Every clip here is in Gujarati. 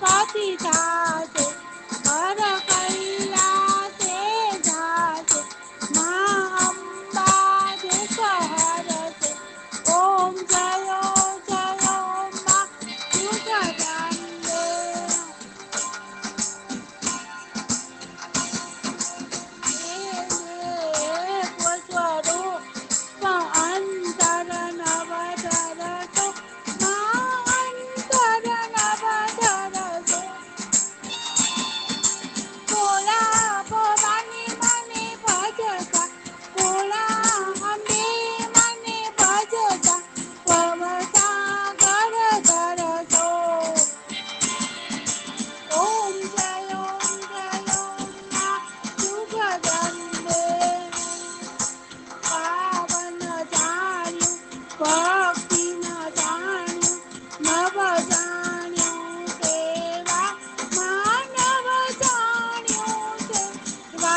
गति थासे हर कैलासे जासे माँ अम्बा दुख हरसे ओम जयो जयो माँ दुर्गदम्बे स्वरूप अंतर नवधरसो माँ अंतर नवधरसो भोला भवानी मने भजता भोला अम्बे मने भजता भवसागर तरसो ओम जयो माँ दुर्गदम्बे पावन जाण्યું ભક્તિ ન જાણ્યું નવ જાણ્યું સેવા માનવ જાણ્યું સેવા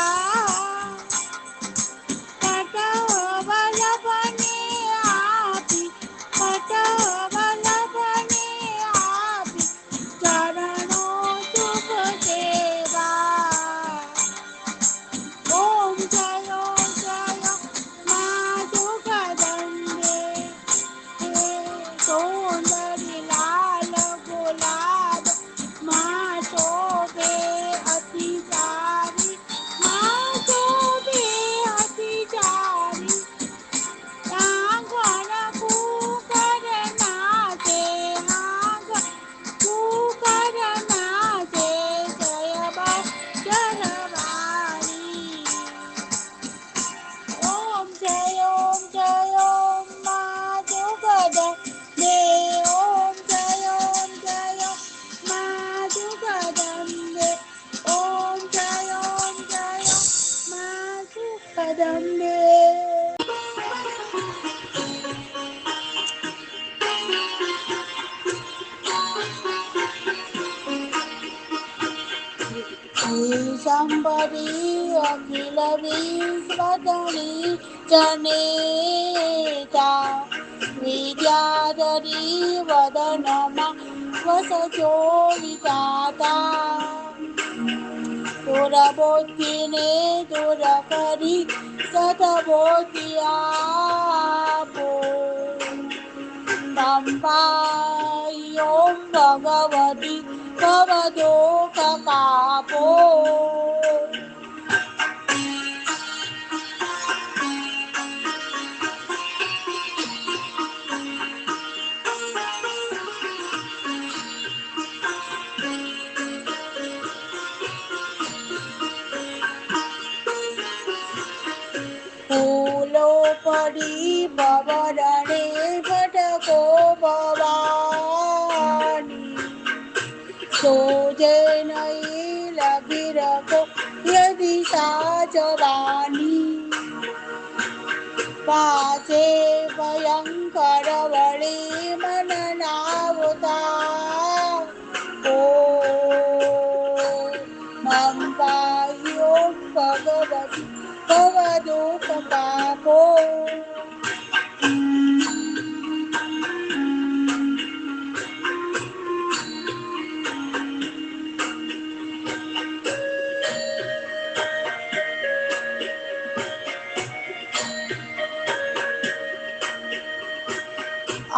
પટ વલ્લભને આપી પટ વલ્લભને આપી ચરણો શુભ સેવા ઓમ જયો જયો માँ दुर्गदम्बे सौंदर्य लाल गुलाब माँ शोभे अति सारी माँ शोभे अति सारी आंगन कुकर नाचे आंगन कुकर नाचे जय जरवाणी ओम जय माँ दुर्गदम्बे ओम जय माँ दुर्गदम्बे ओम जय माँ दुर्गदम्बे शंभरी अखिल विश्वधरी जनेता विद्याधरी वदनमा वसजो विधाता दुरबोधिने दुरकरी सतबोधियापो नम्बाय ओम भगवती भवदोषकापो फूलो पड़ी बवरणे भटको भवानी सोजे नहीं लगी रखो यदि साजवानी पासे भयंकर बड़ी मन नावता ओ नम्बाय ओम भगवती भवदोषकापो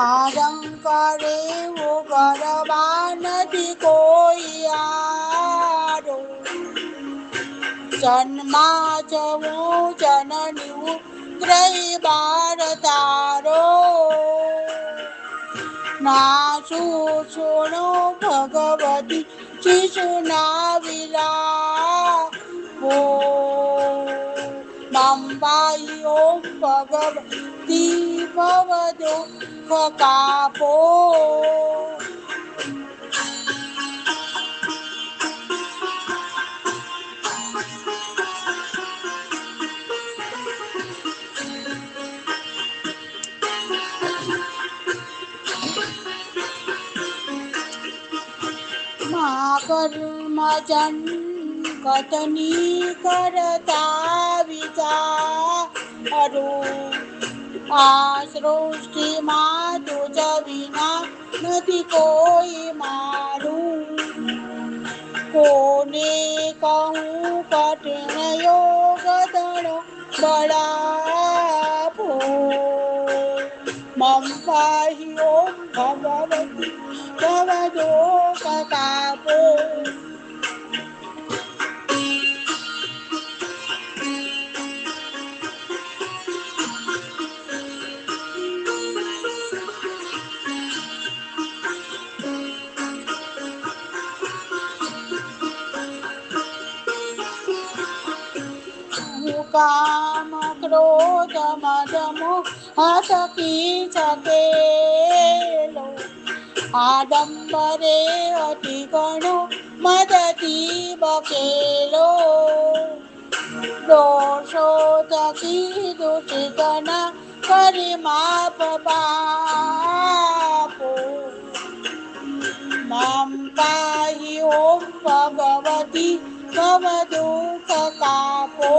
आरंकारे वो गरबा नदी कोई आरो जन्मा जवो जननी ग्रही बार तारो नासु सुनो भगवती शिशु नाविला वो नम्बाय ओम भगवती भवदोषकापो कर्मजन कथनी करता विचारो आ सृष्टि माँ तुझ विना નથી કોઈ મારું કોને કહું કઠિન યોગ દણો બળાપો મમ પાહી ઓમ ભગવતી ભવદો કતાપો કામ ક્રોધ મદ મોહ હતકી છકેલો આડંબરે અતિ ગણો મદતી બકેલો દોષો થકી દુષિતના કરી માપ પાપો મમ પાહી ઓમ ભગવતી ભવ દુઃખ કાપો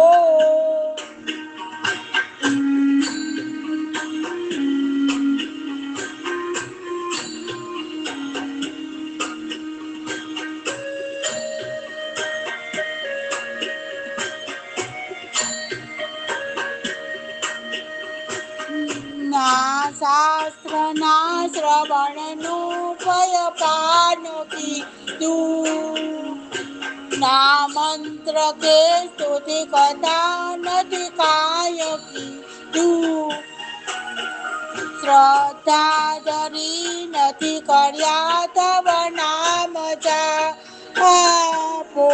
ના શાસ્ત્ર ના શ્રવણનું ભય પાન કીધું ના મંત્ર કે સ્તુતિ કથા નથી કાય કીધું શ્રદ્ધા ધરી નથી કર્યા તવ નામ જાપો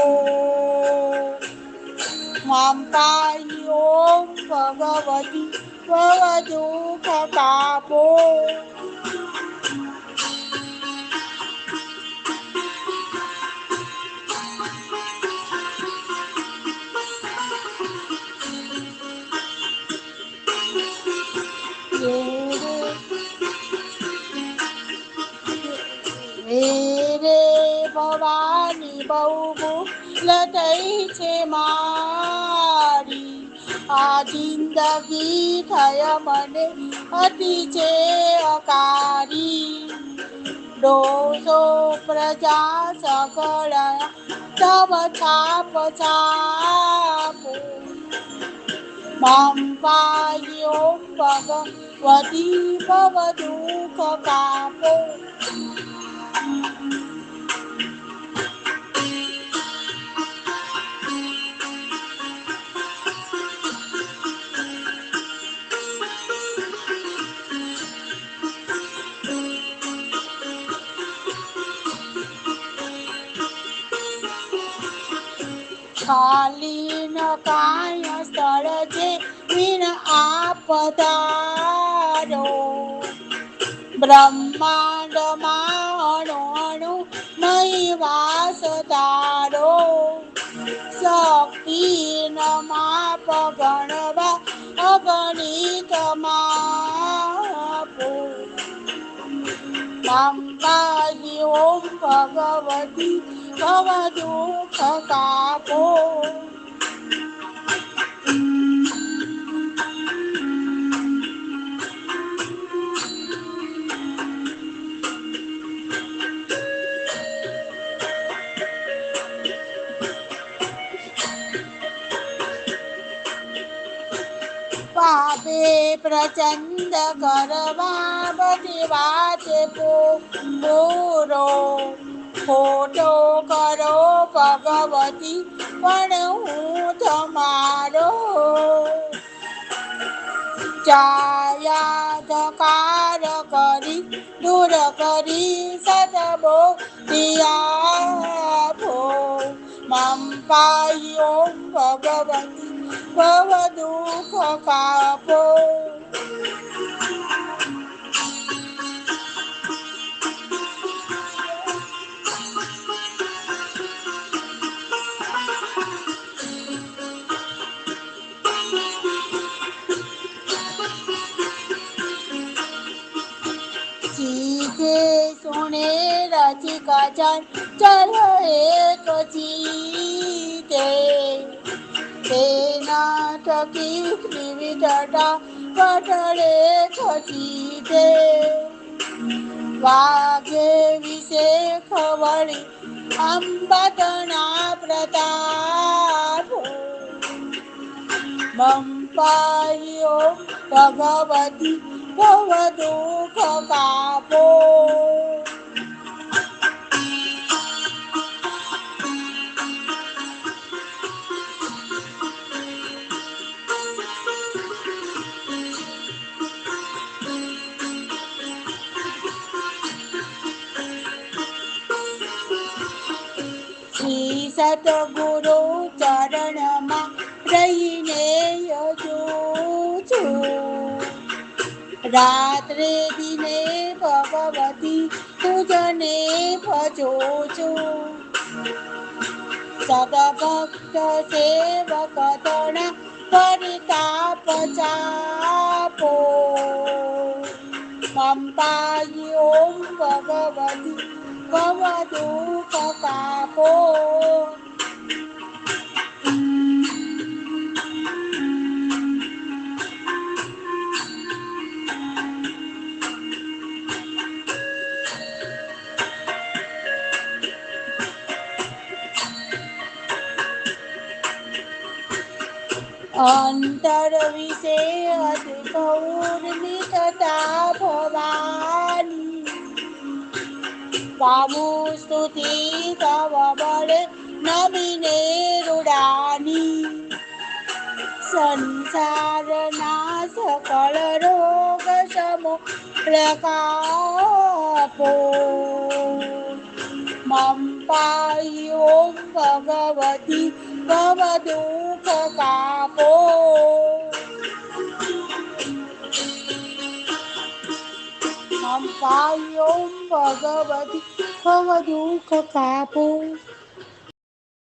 મમ પાહી ઓમ ભગવતી ભવ દુઃખ કાપો રે ભવાની બહુ ભૂલ થઈ છે મારી આ જિંદગી થય મને અતિ છે અકારી દોષો પ્રજા સકળ તવ છાપ છાપો મમ પાહી ઓમ ભગવતી ભવ દુઃખ કાપો ખાલી ન કાય સ્થળ છે વિન આપ ધારો બ્રહ્માંડમાં અણુ અણુ નહીં વાસ તારો શક્તિ ન માપ ગણવા અગણિત માપો મમ પાહી ઓમ ભગવતી ભવ દુઃખ કાપો પાપે પ્રચંડ કરવા બધી વાત પૂરો ખોટો કરો ભગવતી પણ હું તમારો ચાયાધકાર કરી દૂર કરી સદબો દિયાભો મમ પાહી ઓમ ભગવતી ભવ દુઃખ કાપો सीखे सुने रसिक जन चल एक जीते तेना थकी त्रिविधता पटले खसीते वागे विषे खवड़ी અંબાતણા પ્રતાપો મમ પાયો ભગવતી ભવ દુઃખ કાપો શ્રી સતગુરુ ચરણમાં રહીને યજું છું રાત્રે દિને ભગવતી તુજને ભજો છું સદભક્ત સેવક તણા પરિતાપ ચાપો પંપાઈ ઓમ ભગવતી ભવ દુઃખ કાપો અંતર વિશે અતિ કૌર્મિકતા ભવાની ગામુ સ્તુતિ તવ બળે નમીને રૂડાની સંસારના સકળ રોગ સમો પ્રકાપો મમ પાઈ ઓમ ભગવતી ભવ દુઃખ કાપો મમ પાઈ ઓમ ભગવતી ભવ દુઃખ કાપો